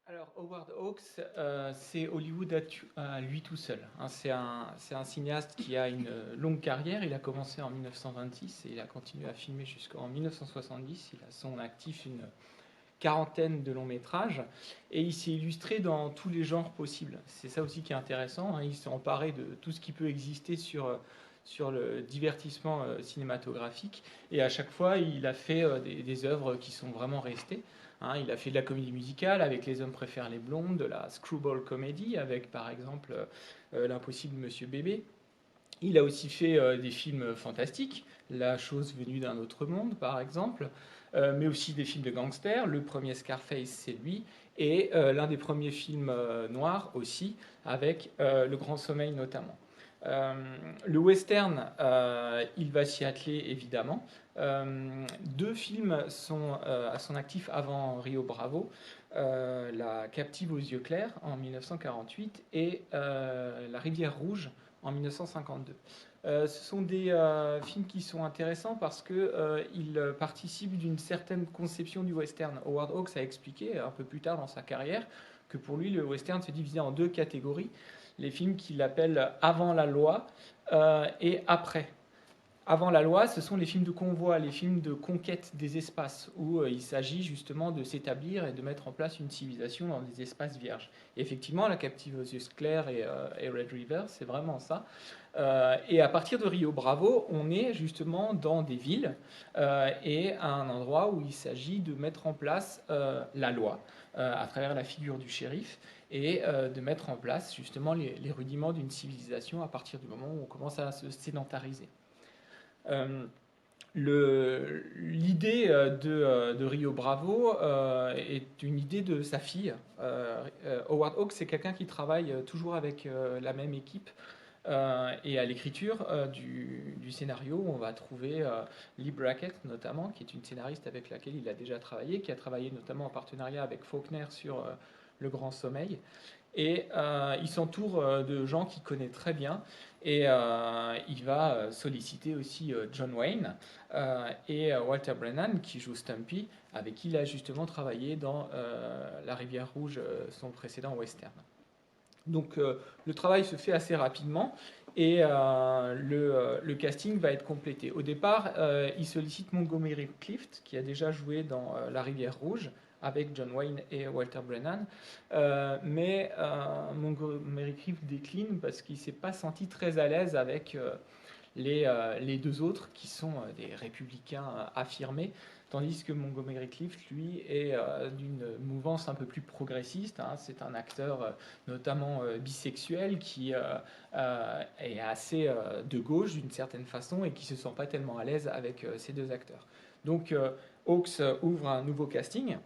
Alors, Howard Hawks, c'est Hollywood à lui tout seul, hein. C'est un cinéaste qui a une longue carrière. Il a commencé en 1926 et il a continué à filmer jusqu'en 1970. Il a à son actif une quarantaine de longs métrages et il s'est illustré dans tous les genres possibles. C'est ça aussi qui est intéressant, hein. Il s'est emparé de tout ce qui peut exister sur le divertissement cinématographique, et à chaque fois il a fait des œuvres qui sont vraiment restées, hein. Il a fait de la comédie musicale avec Les hommes préfèrent les blondes, de la screwball comedy avec par exemple L'impossible Monsieur Bébé. Il a aussi fait des films fantastiques, La chose venue d'un autre monde par exemple, mais aussi des films de gangsters. Le premier Scarface, c'est lui, et l'un des premiers films noirs aussi, avec Le Grand Sommeil notamment. Euh, le western, il va s'y atteler évidemment. Deux films sont à son actif avant Rio Bravo. La captive aux yeux clairs en 1948 et La rivière rouge en 1952. Ce sont des films qui sont intéressants parce qu'ils participent d'une certaine conception du western. Howard Hawks a expliqué un peu plus tard dans sa carrière que pour lui, le western se divisait en deux catégories. Les films qu'il appelle avant la loi et après. Avant la loi, ce sont les films de convoi, les films de conquête des espaces, où il s'agit justement de s'établir et de mettre en place une civilisation dans des espaces vierges. Et effectivement, La captive aux yeux clairs et Red River, c'est vraiment ça. Et à partir de Rio Bravo, on est justement dans des villes et à un endroit où il s'agit de mettre en place la loi à travers la figure du shérif, et de mettre en place justement les rudiments d'une civilisation à partir du moment où on commence à se sédentariser. Euh, L'idée de Rio Bravo est une idée de sa fille. Howard Hawks, c'est quelqu'un qui travaille toujours avec la même équipe. Et à l'écriture du scénario, on va trouver Lee Brackett notamment, qui est une scénariste avec laquelle il a déjà travaillé, qui a travaillé notamment en partenariat avec Faulkner sur Le Grand Sommeil. Et il s'entoure de gens qu'il connaît très bien. Et il va solliciter aussi John Wayne et Walter Brennan, qui joue Stumpy, avec qui il a justement travaillé dans La Rivière Rouge, son précédent western. Donc le travail se fait assez rapidement et le casting va être complété. Au départ, il sollicite Montgomery Clift, qui a déjà joué dans La Rivière Rouge avec John Wayne et Walter Brennan. Mais Montgomery Clift décline parce qu'il ne s'est pas senti très à l'aise avec les deux autres qui sont des républicains affirmés, tandis que Montgomery Clift, lui, est d'une mouvance un peu plus progressiste, hein. C'est un acteur notamment bisexuel qui est assez de gauche d'une certaine façon et qui se sent pas tellement à l'aise avec ces deux acteurs. Donc Hawks ouvre un nouveau casting.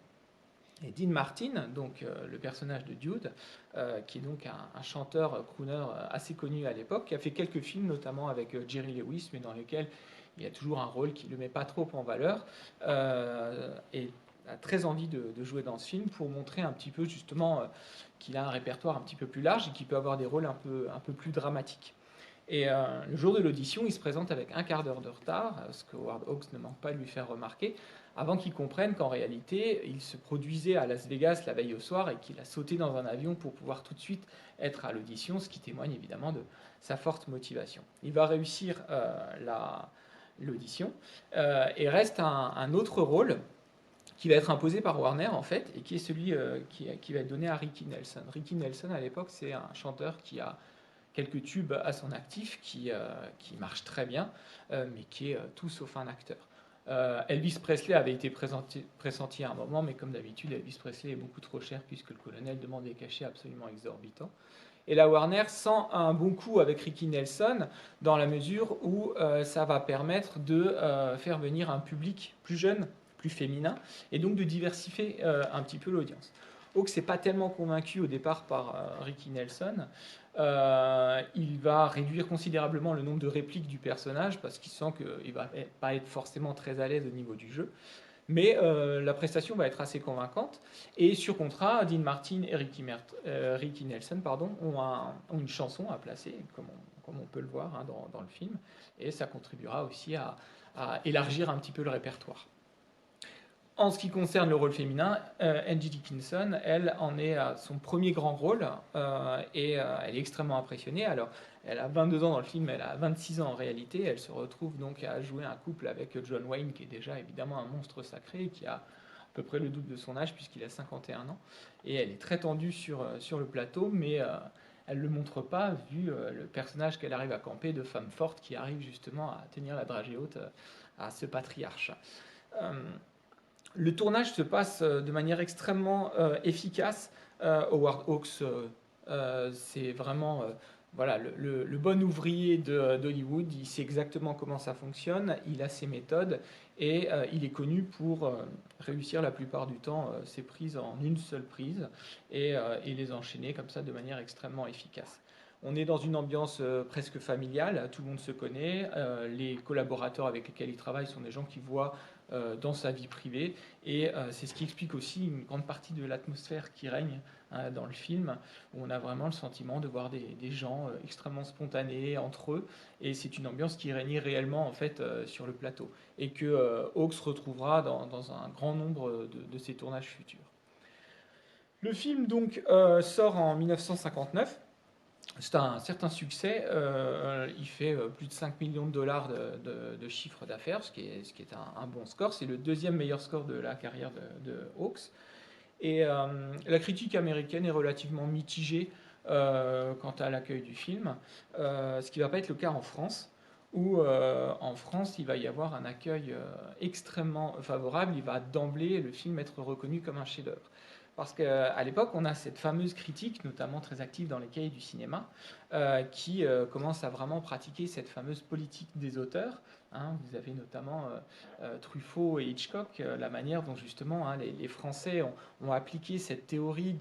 Et Dean Martin, donc le personnage de Dude, qui est donc un chanteur crooner assez connu à l'époque, qui a fait quelques films, notamment avec Jerry Lewis, mais dans lesquels il y a toujours un rôle qui ne le met pas trop en valeur, et a très envie de jouer dans ce film pour montrer un petit peu justement qu'il a un répertoire un petit peu plus large et qu'il peut avoir des rôles un peu plus dramatiques. Et le jour de l'audition, il se présente avec un quart d'heure de retard, ce que Howard Hawks ne manque pas de lui faire remarquer, avant qu'il comprenne qu'en réalité, il se produisait à Las Vegas la veille au soir et qu'il a sauté dans un avion pour pouvoir tout de suite être à l'audition, ce qui témoigne évidemment de sa forte motivation. Il va réussir l'audition et reste un autre rôle qui va être imposé par Warner en fait, et qui est celui qui va être donné à Ricky Nelson. Ricky Nelson à l'époque, c'est un chanteur qui a quelques tubes à son actif qui marchent très bien, mais qui est tout sauf un acteur. Elvis Presley avait été pressenti à un moment, mais comme d'habitude, Elvis Presley est beaucoup trop cher puisque le colonel demande des cachets absolument exorbitants. Et la Warner sent un bon coup avec Ricky Nelson dans la mesure où ça va permettre de faire venir un public plus jeune, plus féminin, et donc de diversifier un petit peu l'audience. Hawks n'est pas tellement convaincu au départ par Ricky Nelson. Il va réduire considérablement le nombre de répliques du personnage parce qu'il sent qu'il ne va pas être forcément très à l'aise au niveau du jeu. Mais la prestation va être assez convaincante. Et sur contrat, Dean Martin et Ricky Nelson ont une chanson à placer, comme on peut le voir, hein, dans le film. Et ça contribuera aussi à élargir un petit peu le répertoire. En ce qui concerne le rôle féminin, Angie Dickinson, elle en est à son premier grand rôle et elle est extrêmement impressionnée. Alors, elle a 22 ans dans le film, elle a 26 ans en réalité. Elle se retrouve donc à jouer un couple avec John Wayne, qui est déjà évidemment un monstre sacré, qui a à peu près le double de son âge puisqu'il a 51 ans. Et elle est très tendue sur le plateau, mais elle ne le montre pas vu le personnage qu'elle arrive à camper de femme forte qui arrive justement à tenir la dragée haute à ce patriarche. Euh, le tournage se passe de manière extrêmement efficace. Howard Hawks, c'est vraiment voilà, le bon ouvrier d'Hollywood. Il sait exactement comment ça fonctionne, il a ses méthodes et il est connu pour réussir la plupart du temps ses prises en une seule prise et les enchaîner comme ça de manière extrêmement efficace. On est dans une ambiance presque familiale, tout le monde se connaît, les collaborateurs avec lesquels il travaille sont des gens qui voient dans sa vie privée. Et c'est ce qui explique aussi une grande partie de l'atmosphère qui règne dans le film, où on a vraiment le sentiment de voir des gens extrêmement spontanés entre eux. Et c'est une ambiance qui régnait réellement en fait sur le plateau. Et que Hawks retrouvera dans un grand nombre de ses tournages futurs. Le film donc sort en 1959. C'est un certain succès. Il fait plus de 5 millions de dollars de chiffre d'affaires, ce qui est un bon score. C'est le deuxième meilleur score de la carrière de Hawks. Et la critique américaine est relativement mitigée quant à l'accueil du film, ce qui ne va pas être le cas en France, où en France, il va y avoir un accueil extrêmement favorable. Il va d'emblée, le film, être reconnu comme un chef-d'œuvre. Parce qu'à l'époque, on a cette fameuse critique, notamment très active dans les cahiers du cinéma, qui commence à vraiment pratiquer cette fameuse politique des auteurs. Hein. Vous avez notamment Truffaut et Hitchcock, la manière dont justement les Français ont appliqué cette théorie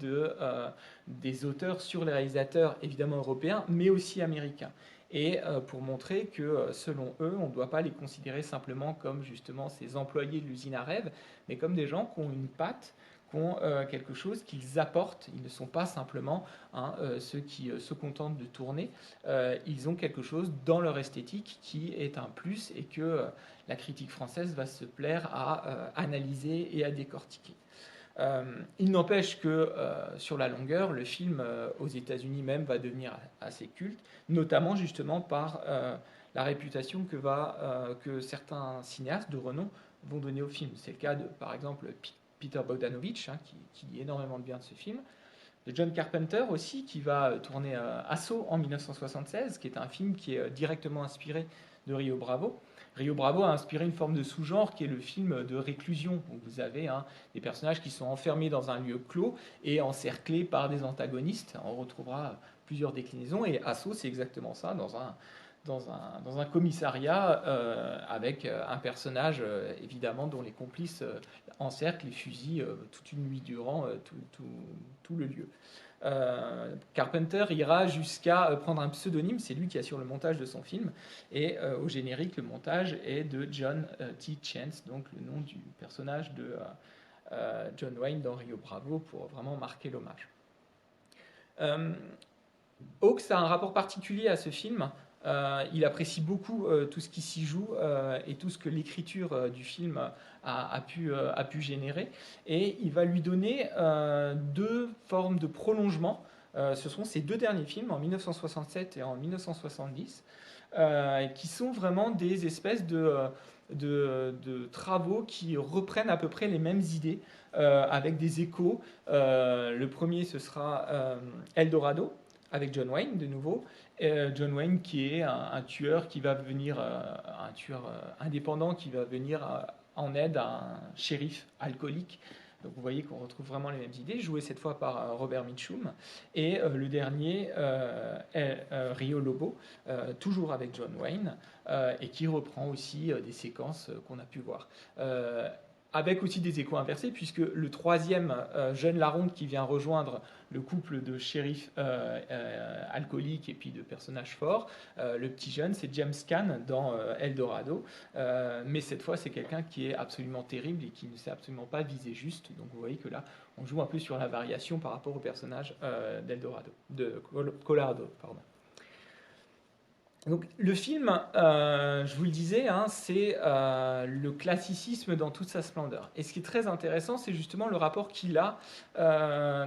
des auteurs sur les réalisateurs, évidemment européens, mais aussi américains. Et pour montrer que, selon eux, on ne doit pas les considérer simplement comme justement ces employés de l'usine à rêve, mais comme des gens qui ont une patte, qui ont quelque chose qu'ils apportent. Ils ne sont pas simplement ceux qui se contentent de tourner. Ils ont quelque chose dans leur esthétique qui est un plus et que la critique française va se plaire à analyser et à décortiquer. Il n'empêche que sur la longueur, le film aux États-Unis même va devenir assez culte, notamment justement par la réputation que certains cinéastes de renom vont donner au film. C'est le cas de, par exemple, Peter Bogdanovich, qui dit énormément de bien de ce film, de John Carpenter aussi, qui va tourner Assaut en 1976, qui est un film qui est directement inspiré de Rio Bravo. Rio Bravo a inspiré une forme de sous-genre qui est le film de réclusion, où vous avez des personnages qui sont enfermés dans un lieu clos et encerclés par des antagonistes. On retrouvera plusieurs déclinaisons, et Assaut, c'est exactement ça, dans un commissariat avec un personnage évidemment dont les complices encerclent et fusillent toute une nuit durant tout le lieu. Carpenter ira jusqu'à prendre un pseudonyme, c'est lui qui assure le montage de son film, et au générique, le montage est de John T. Chance, donc le nom du personnage de John Wayne dans Rio Bravo, pour vraiment marquer l'hommage. Hawks a un rapport particulier à ce film. Il apprécie beaucoup tout ce qui s'y joue et tout ce que l'écriture du film a pu générer. Et il va lui donner deux formes de prolongement. Ce sont ces deux derniers films, en 1967 et en 1970, qui sont vraiment des espèces de travaux qui reprennent à peu près les mêmes idées, avec des échos. Le premier, ce sera Eldorado, avec John Wayne de nouveau. John Wayne qui est un tueur qui va venir, un tueur indépendant qui va venir en aide à un shérif alcoolique. Donc vous voyez qu'on retrouve vraiment les mêmes idées, joué cette fois par Robert Mitchum. Et le dernier est Rio Lobo, toujours avec John Wayne, et qui reprend aussi des séquences qu'on a pu voir. Avec aussi des échos inversés, puisque le troisième, jeune Laronde, qui vient rejoindre le couple de shérifs alcooliques et puis de personnages forts, le petit jeune, c'est James Caan dans Eldorado, mais cette fois, c'est quelqu'un qui est absolument terrible et qui ne sait absolument pas viser juste. Donc vous voyez que là, on joue un peu sur la variation par rapport au personnage d'Eldorado, de Colorado, pardon. Donc le film, je vous le disais, hein, c'est le classicisme dans toute sa splendeur. Et ce qui est très intéressant, c'est justement le rapport qu'il a euh,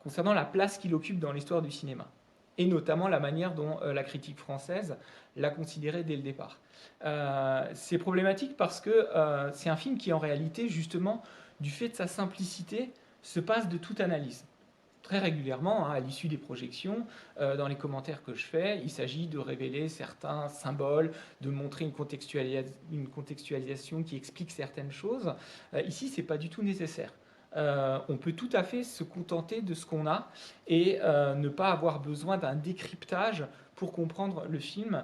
concernant la place qu'il occupe dans l'histoire du cinéma. Et notamment la manière dont la critique française l'a considéré dès le départ. C'est problématique parce que c'est un film qui, en réalité, justement, du fait de sa simplicité, se passe de toute analyse. Très régulièrement, hein, à l'issue des projections, dans les commentaires que je fais, il s'agit de révéler certains symboles, de montrer une contextualisation qui explique certaines choses. Ici, ce n'est pas du tout nécessaire. On peut tout à fait se contenter de ce qu'on a et ne pas avoir besoin d'un décryptage pour comprendre le film,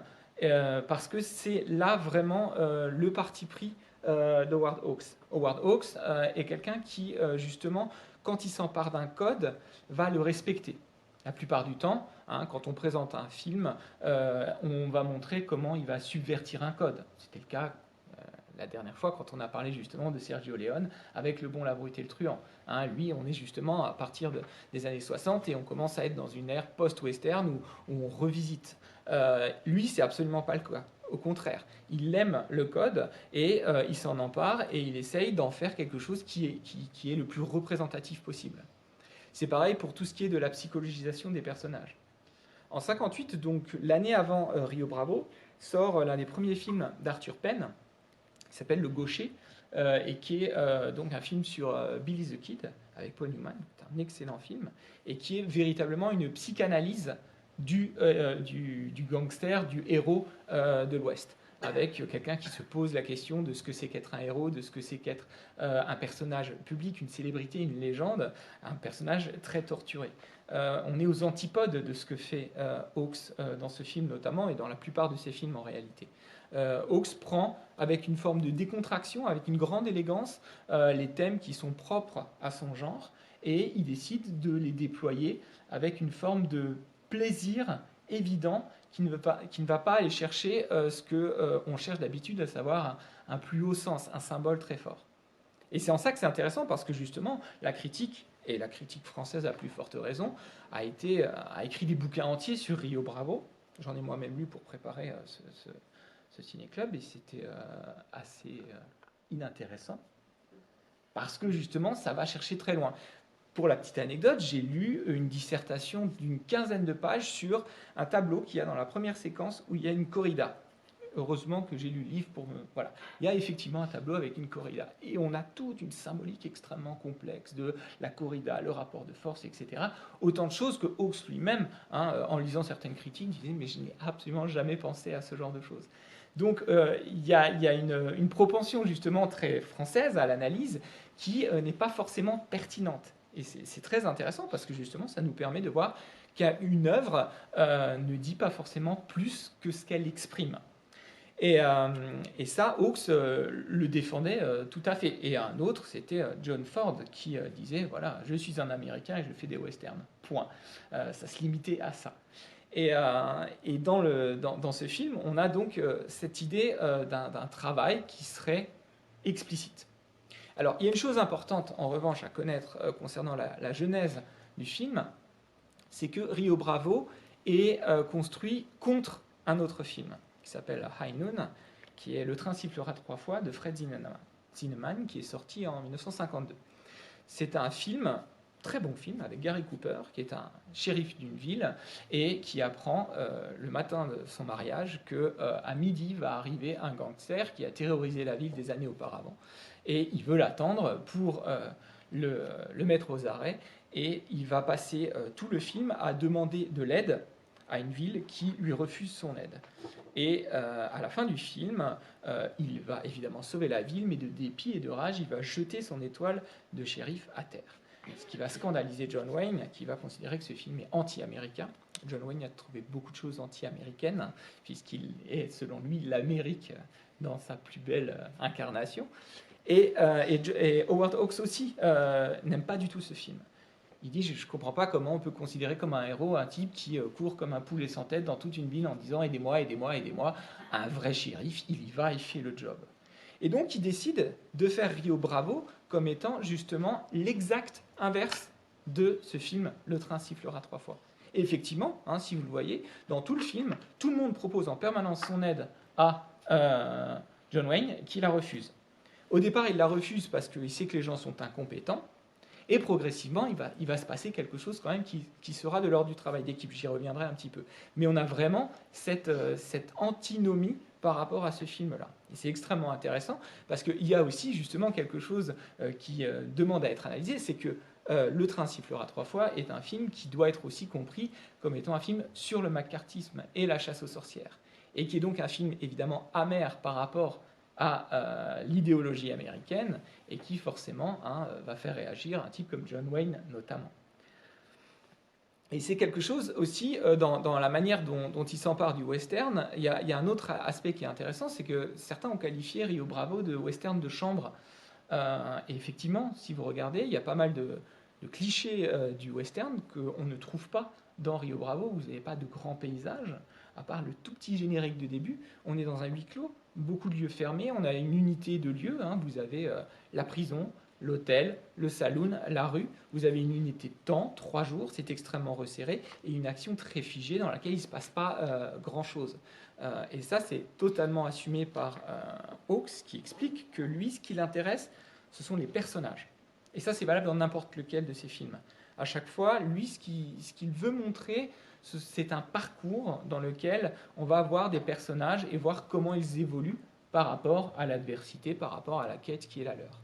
parce que c'est là vraiment le parti pris d'Howard Hawks. Howard Hawks est quelqu'un qui, justement, quand il s'empare d'un code, va le respecter. La plupart du temps, hein, quand on présente un film, on va montrer comment il va subvertir un code. C'était le cas la dernière fois quand on a parlé justement de Sergio Leone avec Le Bon, la Brute et le Truand. Hein, lui, on est justement à partir des années 60 et on commence à être dans une ère post-western où on revisite. Lui, c'est absolument pas le cas. Au contraire, il aime le code et il s'en empare et il essaye d'en faire quelque chose qui est le plus représentatif possible. C'est pareil pour tout ce qui est de la psychologisation des personnages. En 58, donc l'année avant Rio Bravo, sort l'un des premiers films d'Arthur Penn, qui s'appelle Le Gaucher, et qui est donc un film sur Billy the Kid, avec Paul Newman, c'est un excellent film, et qui est véritablement une psychanalyse du gangster, du héros de l'Ouest, avec quelqu'un qui se pose la question de ce que c'est qu'être un héros, de ce que c'est qu'être un personnage public, une célébrité, une légende, un personnage très torturé. On est aux antipodes de ce que fait Hawks dans ce film notamment, et dans la plupart de ses films en réalité. Hawks prend avec une forme de décontraction, avec une grande élégance, les thèmes qui sont propres à son genre, et il décide de les déployer avec une forme de plaisir évident qui ne va pas aller chercher ce qu'on cherche d'habitude, à savoir un plus haut sens, un symbole très fort. Et c'est en ça que c'est intéressant, parce que justement, la critique, et la critique française à plus forte raison, a écrit des bouquins entiers sur Rio Bravo. J'en ai moi-même lu pour préparer ce ciné-club, et c'était assez inintéressant, parce que justement, ça va chercher très loin. Pour la petite anecdote, j'ai lu une dissertation d'une quinzaine de pages sur un tableau qu'il y a dans la première séquence où il y a une corrida. Heureusement que j'ai lu le livre pour me... Voilà. Il y a effectivement un tableau avec une corrida. Et on a toute une symbolique extrêmement complexe de la corrida, le rapport de force, etc. Autant de choses que Hawks lui-même, hein, en lisant certaines critiques, disait « mais je n'ai absolument jamais pensé à ce genre de choses ». Donc il y a une propension justement très française à l'analyse qui n'est pas forcément pertinente. Et c'est très intéressant parce que justement ça nous permet de voir qu'une œuvre ne dit pas forcément plus que ce qu'elle exprime. Et ça, Hawks le défendait tout à fait. Et un autre, c'était John Ford, qui disait, voilà, je suis un Américain et je fais des westerns. Point. Ça se limitait à ça. Et dans ce film, on a donc cette idée d'un travail qui serait explicite. Alors, il y a une chose importante, en revanche, à connaître concernant la genèse du film, c'est que Rio Bravo est construit contre un autre film qui s'appelle High Noon, qui est Le train sifflera 3 fois de Fred Zinnemann, qui est sorti en 1952. C'est un film, très bon film, avec Gary Cooper, qui est un shérif d'une ville et qui apprend le matin de son mariage qu'à midi va arriver un gangster qui a terrorisé la ville des années auparavant. Et il veut l'attendre pour le mettre aux arrêts, et il va passer tout le film à demander de l'aide à une ville qui lui refuse son aide. Et à la fin du film, il va évidemment sauver la ville, mais de dépit et de rage, il va jeter son étoile de shérif à terre. Ce qui va scandaliser John Wayne, qui va considérer que ce film est anti-américain. John Wayne a trouvé beaucoup de choses anti-américaines, puisqu'il est, selon lui, l'Amérique dans sa plus belle incarnation. Et Howard Hawks aussi n'aime pas du tout ce film. Il dit, je ne comprends pas comment on peut considérer comme un héros un type qui court comme un poulet sans tête dans toute une ville en disant aidez-moi, aidez-moi, aidez-moi. Un vrai shérif, il y va, il fait le job. Et donc il décide de faire Rio Bravo comme étant justement l'exact inverse de ce film Le train sifflera 3 fois. Et effectivement, hein, si vous le voyez, dans tout le film, tout le monde propose en permanence son aide à John Wayne, qui la refuse. Au départ, il la refuse parce qu'il sait que les gens sont incompétents, et progressivement, il va se passer quelque chose quand même qui sera de l'ordre du travail d'équipe. J'y reviendrai un petit peu. Mais on a vraiment cette antinomie par rapport à ce film-là. Et c'est extrêmement intéressant parce qu'il y a aussi justement quelque chose qui demande à être analysé, c'est que Le train sifflera 3 fois est un film qui doit être aussi compris comme étant un film sur le macartisme et la chasse aux sorcières. Et qui est donc un film évidemment amer par rapport à l'idéologie américaine et qui forcément va faire réagir un type comme John Wayne notamment. Et c'est quelque chose aussi dans la manière dont il s'empare du western. Il y a un autre aspect qui est intéressant, c'est que certains ont qualifié Rio Bravo de western de chambre. Et effectivement, si vous regardez, il y a pas mal de clichés du western qu'on ne trouve pas dans Rio Bravo. Vous n'avez pas de grands paysages, à part le tout petit générique de début. On est dans un huis clos, beaucoup de lieux fermés. On a une unité de lieux. Vous avez la prison, l'hôtel, le saloon, la rue. Vous avez une unité de temps, 3 jours, c'est extrêmement resserré, et une action très figée dans laquelle il ne se passe pas grand-chose. Et ça, c'est totalement assumé par Hawks, qui explique que lui, ce qui l'intéresse, ce sont les personnages. Et ça, c'est valable dans n'importe lequel de ses films. À chaque fois, lui, ce qu'il veut montrer, c'est un parcours dans lequel on va voir des personnages et voir comment ils évoluent par rapport à l'adversité, par rapport à la quête qui est la leur.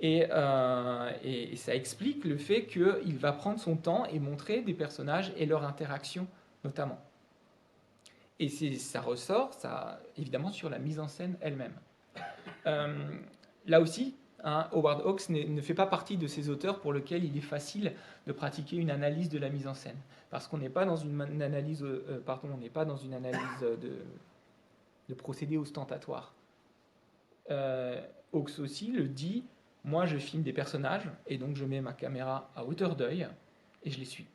Et ça explique le fait qu'il va prendre son temps et montrer des personnages et leur interaction, notamment. Et ça ressort, évidemment, sur la mise en scène elle-même. Là aussi, Howard Hawks ne fait pas partie de ces auteurs pour lesquels il est facile de pratiquer une analyse de la mise en scène, parce qu'on n'est pas dans une analyse, de procédé ostentatoire. Hawks aussi le dit, moi je filme des personnages, et donc je mets ma caméra à hauteur d'œil, et je les suis.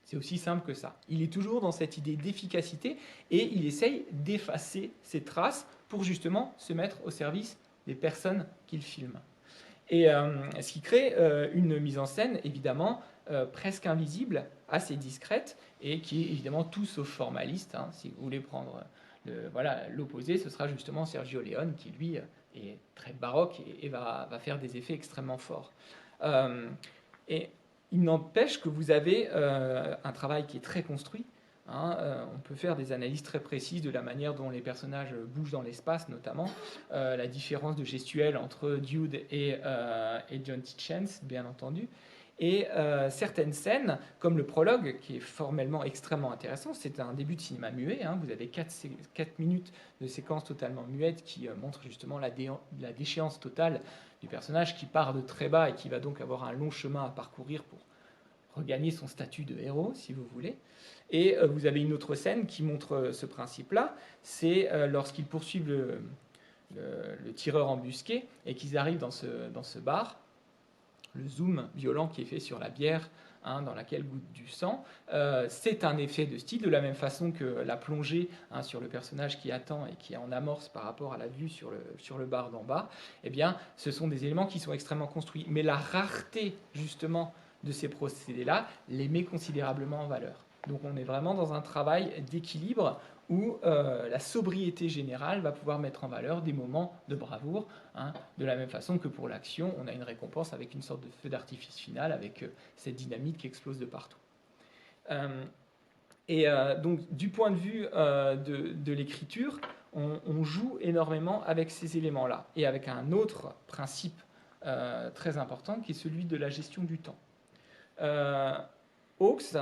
C'est aussi simple que ça. Il est toujours dans cette idée d'efficacité, et il essaye d'effacer ses traces pour justement se mettre au service des personnes qu'il filme. Et ce qui crée une mise en scène, évidemment, presque invisible, assez discrète, et qui est évidemment tout sauf formaliste. Si vous voulez prendre l'opposé, ce sera justement Sergio Leone, qui lui est très baroque et va faire des effets extrêmement forts. Et il n'empêche que vous avez un travail qui est très construit. On peut faire des analyses très précises de la manière dont les personnages bougent dans l'espace, notamment la différence de gestuelle entre Dude et John Tietjens, bien entendu. Et certaines scènes, comme le prologue, qui est formellement extrêmement intéressant, c'est un début de cinéma muet. Vous avez 4 minutes de séquences totalement muettes qui montrent justement la déchéance totale du personnage qui part de très bas et qui va donc avoir un long chemin à parcourir pour regagner son statut de héros, si vous voulez. Et vous avez une autre scène qui montre ce principe-là, c'est lorsqu'ils poursuivent le tireur embusqué et qu'ils arrivent dans ce bar, le zoom violent qui est fait sur la bière dans laquelle goûte du sang, c'est un effet de style, de la même façon que la plongée sur le personnage qui attend et qui est en amorce par rapport à la vue sur le bar d'en bas. Eh bien, ce sont des éléments qui sont extrêmement construits. Mais la rareté, justement, de ces procédés-là les met considérablement en valeur. Donc on est vraiment dans un travail d'équilibre où la sobriété générale va pouvoir mettre en valeur des moments de bravoure, de la même façon que pour l'action, on a une récompense avec une sorte de feu d'artifice final, avec cette dynamite qui explose de partout. Donc du point de vue de l'écriture, on joue énormément avec ces éléments-là, et avec un autre principe très important qui est celui de la gestion du temps. Hawks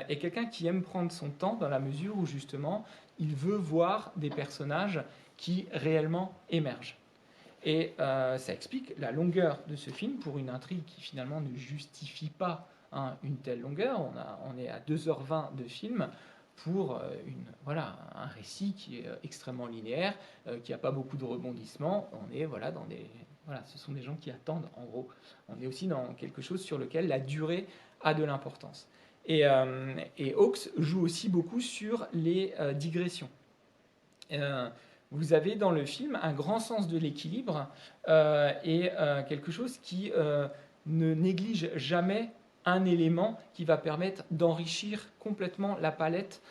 est quelqu'un qui aime prendre son temps dans la mesure où justement il veut voir des personnages qui réellement émergent. Et ça explique la longueur de ce film pour une intrigue qui finalement ne justifie pas une telle longueur. On est à 2h20 de film pour un récit qui est extrêmement linéaire, qui n'a pas beaucoup de rebondissements. On est ce sont des gens qui attendent en gros. On est aussi dans quelque chose sur lequel la durée a de l'importance. Et Hawks joue aussi beaucoup sur les digressions. Vous avez dans le film un grand sens de l'équilibre et quelque chose qui ne néglige jamais un élément qui va permettre d'enrichir complètement la palette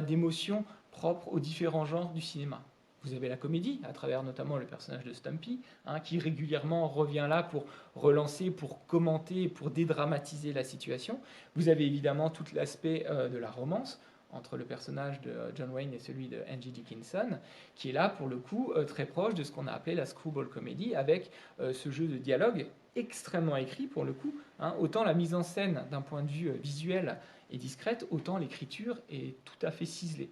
d'émotions propres aux différents genres du cinéma. Vous avez la comédie, à travers notamment le personnage de Stumpy, qui régulièrement revient là pour relancer, pour commenter, pour dédramatiser la situation. Vous avez évidemment tout l'aspect de la romance entre le personnage de John Wayne et celui de Angie Dickinson, qui est là pour le coup très proche de ce qu'on a appelé la screwball comedy, avec ce jeu de dialogue extrêmement écrit pour le coup. Autant la mise en scène d'un point de vue visuel est discrète, autant l'écriture est tout à fait ciselée,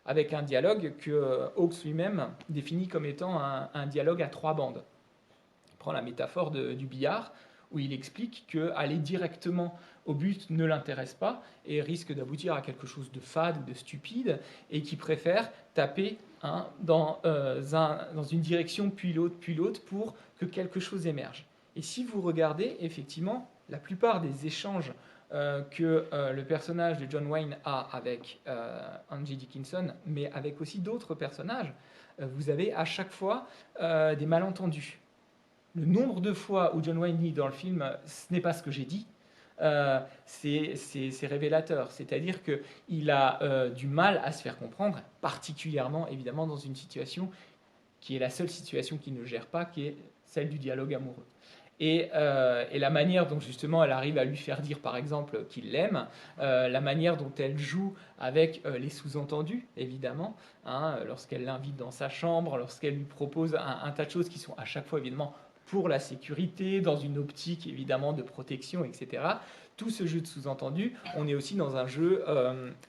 avec un dialogue que Hawks lui-même définit comme étant un dialogue à 3 bandes. Il prend la métaphore du billard, où il explique qu'aller directement au but ne l'intéresse pas et risque d'aboutir à quelque chose de fade ou de stupide, et qu'il préfère taper dans une direction puis l'autre pour que quelque chose émerge. Et si vous regardez, effectivement, la plupart des échanges que le personnage de John Wayne a avec Angie Dickinson, mais avec aussi d'autres personnages, vous avez à chaque fois des malentendus. Le nombre de fois où John Wayne dit dans le film « ce n'est pas ce que j'ai dit », c'est révélateur. C'est-à-dire qu'il a du mal à se faire comprendre, particulièrement évidemment dans une situation qui est la seule situation qu'il ne gère pas, qui est celle du dialogue amoureux. Et la manière dont justement elle arrive à lui faire dire par exemple qu'il l'aime, la manière dont elle joue avec les sous-entendus évidemment, lorsqu'elle l'invite dans sa chambre, lorsqu'elle lui propose un tas de choses qui sont à chaque fois évidemment pour la sécurité, dans une optique évidemment de protection, etc. Tout ce jeu de sous-entendus, on est aussi dans un jeu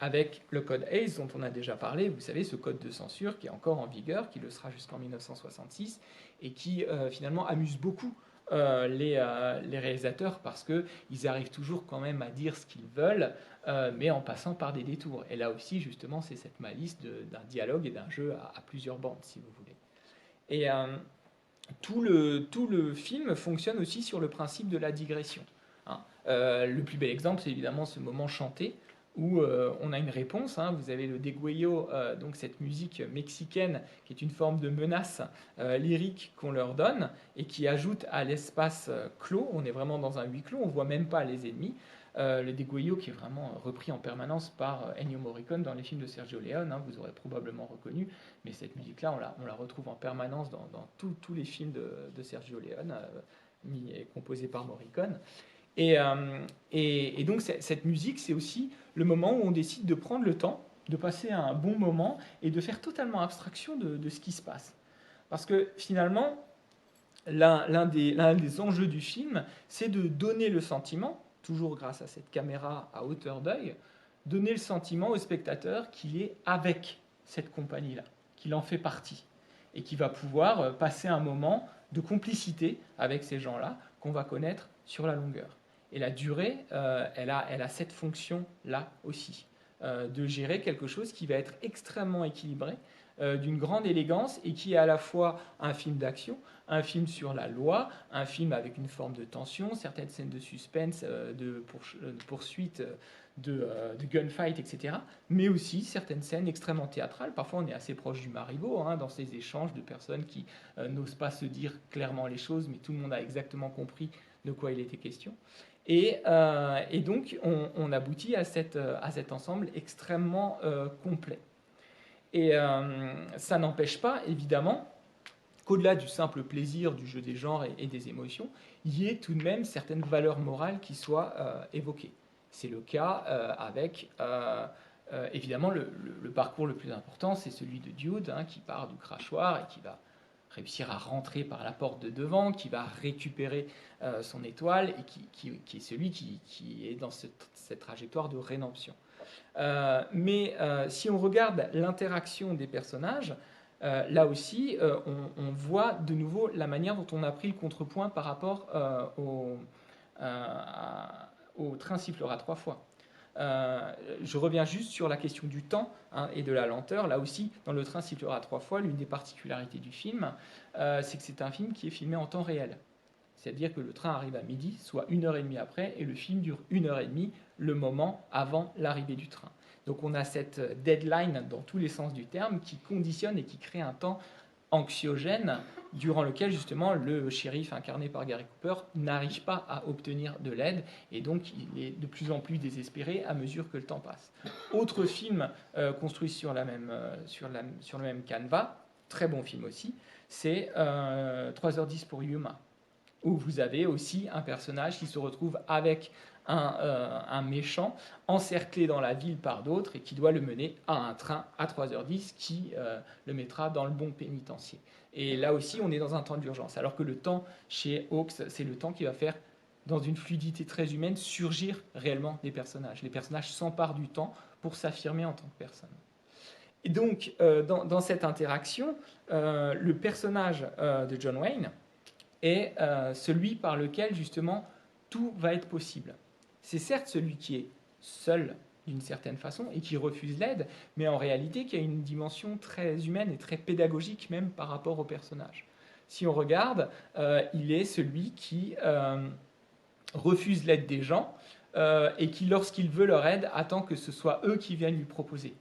avec le code Hays dont on a déjà parlé, vous savez, ce code de censure qui est encore en vigueur, qui le sera jusqu'en 1966, et qui finalement amuse beaucoup les réalisateurs parce qu'ils arrivent toujours quand même à dire ce qu'ils veulent, mais en passant par des détours. Et là aussi, justement, c'est cette malice d'un dialogue et d'un jeu à plusieurs bandes, si vous voulez. Et tout le film fonctionne aussi sur le principe de la digression. Le plus bel exemple, c'est évidemment ce moment chanté, où on a une réponse. Vous avez le degüello, donc cette musique mexicaine qui est une forme de menace lyrique qu'on leur donne et qui ajoute à l'espace clos. On est vraiment dans un huis clos, on ne voit même pas les ennemis. Le degüello qui est vraiment repris en permanence par Ennio Morricone dans les films de Sergio Leone, vous aurez probablement reconnu, mais cette musique-là, on la retrouve en permanence dans tous les films de Sergio Leone, composée par Morricone. Et donc cette musique, c'est aussi le moment où on décide de prendre le temps, de passer un bon moment et de faire totalement abstraction de ce qui se passe. Parce que finalement, l'un des enjeux du film, c'est de donner le sentiment, toujours grâce à cette caméra à hauteur d'œil, donner le sentiment au spectateur qu'il est avec cette compagnie-là, qu'il en fait partie, et qu'il va pouvoir passer un moment de complicité avec ces gens-là qu'on va connaître sur la longueur. Et la durée, elle a cette fonction-là aussi, de gérer quelque chose qui va être extrêmement équilibré, d'une grande élégance, et qui est à la fois un film d'action, un film sur la loi, un film avec une forme de tension, certaines scènes de suspense, de poursuite, de gunfight, etc. Mais aussi certaines scènes extrêmement théâtrales. Parfois, on est assez proche du Marivaux, dans ces échanges de personnes qui n'osent pas se dire clairement les choses, mais tout le monde a exactement compris de quoi il était question. Et donc, on aboutit à cet ensemble extrêmement complet. Et ça n'empêche pas, évidemment, qu'au-delà du simple plaisir du jeu des genres et des émotions, il y ait tout de même certaines valeurs morales qui soient évoquées. C'est le cas avec, évidemment, le parcours le plus important, c'est celui de Dude, qui part du crachoir et qui va réussir à rentrer par la porte de devant, qui va récupérer son étoile et qui est celui qui est dans cette trajectoire de rédemption. Mais si on regarde l'interaction des personnages, là aussi, on voit de nouveau la manière dont on a pris le contrepoint par rapport au train sifflera 3 fois. Je reviens juste sur la question du temps et de la lenteur. Là aussi, dans le train sifflera 3 fois, l'une des particularités du film, c'est que c'est un film qui est filmé en temps réel. C'est-à-dire que le train arrive à midi, soit 1h30 après, et le film dure 1h30, le moment avant l'arrivée du train. Donc on a cette deadline dans tous les sens du terme qui conditionne et qui crée un temps anxiogène durant lequel justement le shérif incarné par Gary Cooper n'arrive pas à obtenir de l'aide et donc il est de plus en plus désespéré à mesure que le temps passe. Autre film construit sur le même canevas, très bon film aussi, c'est 3h10 pour Yuma, où vous avez aussi un personnage qui se retrouve avec un méchant encerclé dans la ville par d'autres et qui doit le mener à un train à 3h10 qui le mettra dans le bon pénitencier. Et là aussi, on est dans un temps d'urgence, alors que le temps chez Hawks, c'est le temps qui va faire, dans une fluidité très humaine, surgir réellement des personnages. Les personnages s'emparent du temps pour s'affirmer en tant que personne. Et donc, dans cette interaction, le personnage de John Wayne est celui par lequel, justement, tout va être possible. C'est certes celui qui est seul, d'une certaine façon, et qui refuse l'aide, mais en réalité qui a une dimension très humaine et très pédagogique même par rapport au personnage. Si on regarde, il est celui qui refuse l'aide des gens et qui, lorsqu'il veut leur aide, attend que ce soit eux qui viennent lui proposer.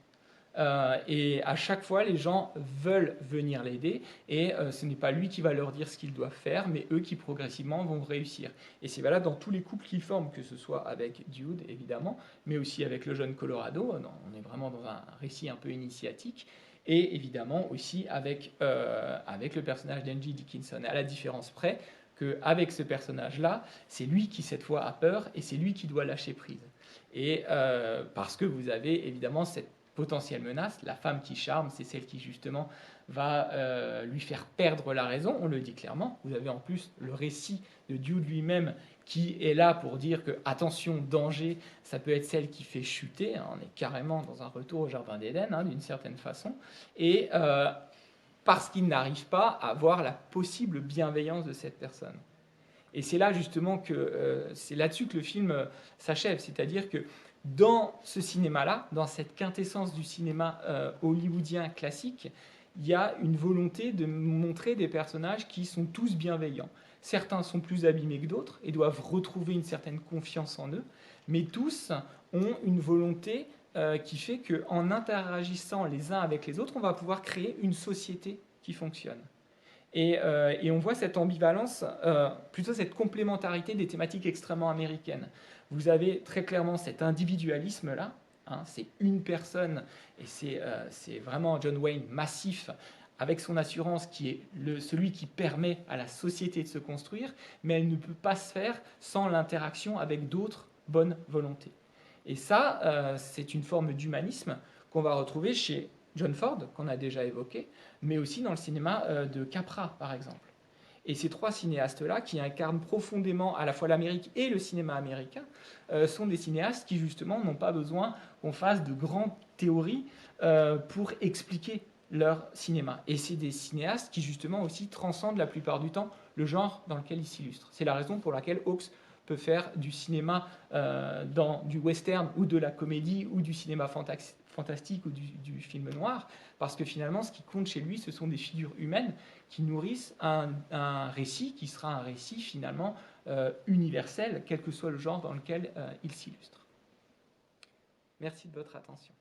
Et à chaque fois, les gens veulent venir l'aider et ce n'est pas lui qui va leur dire ce qu'ils doivent faire, mais eux qui progressivement vont réussir. Et c'est valable dans tous les couples qu'ils forment, que ce soit avec Dude, évidemment, mais aussi avec le jeune Colorado. On est vraiment dans un récit un peu initiatique. Et évidemment aussi avec le personnage d'Angie Dickinson, à la différence près qu'avec ce personnage-là, c'est lui qui cette fois a peur et c'est lui qui doit lâcher prise. Et parce que vous avez évidemment cette potentielle menace, la femme qui charme, c'est celle qui justement va lui faire perdre la raison, on le dit clairement. Vous avez en plus le récit de Dude lui-même qui est là pour dire que, attention, danger, ça peut être celle qui fait chuter, hein, on est carrément dans un retour au Jardin d'Éden, hein, d'une certaine façon, et parce qu'il n'arrive pas à voir la possible bienveillance de cette personne. Et c'est là justement que c'est là-dessus que le film s'achève, c'est-à-dire que dans ce cinéma-là, dans cette quintessence du cinéma hollywoodien classique, il y a une volonté de montrer des personnages qui sont tous bienveillants. Certains sont plus abîmés que d'autres et doivent retrouver une certaine confiance en eux, mais tous ont une volonté qui fait qu'en interagissant les uns avec les autres, on va pouvoir créer une société qui fonctionne. Et on voit cette ambivalence, plutôt cette complémentarité des thématiques extrêmement américaines. Vous avez très clairement cet individualisme-là, hein, c'est une personne, et c'est vraiment John Wayne massif, avec son assurance qui est celui qui permet à la société de se construire, mais elle ne peut pas se faire sans l'interaction avec d'autres bonnes volontés. Et ça, c'est une forme d'humanisme qu'on va retrouver chez John Ford, qu'on a déjà évoqué, mais aussi dans le cinéma de Capra, par exemple. Et ces trois cinéastes-là, qui incarnent profondément à la fois l'Amérique et le cinéma américain, sont des cinéastes qui, justement, n'ont pas besoin qu'on fasse de grandes théories pour expliquer leur cinéma. Et c'est des cinéastes qui, justement, aussi transcendent la plupart du temps le genre dans lequel ils s'illustrent. C'est la raison pour laquelle Hawks peut faire du cinéma du western ou de la comédie ou du cinéma fantastique ou du film noir, parce que finalement, ce qui compte chez lui, ce sont des figures humaines qui nourrissent un récit qui sera un récit finalement universel, quel que soit le genre dans lequel il s'illustre. Merci de votre attention.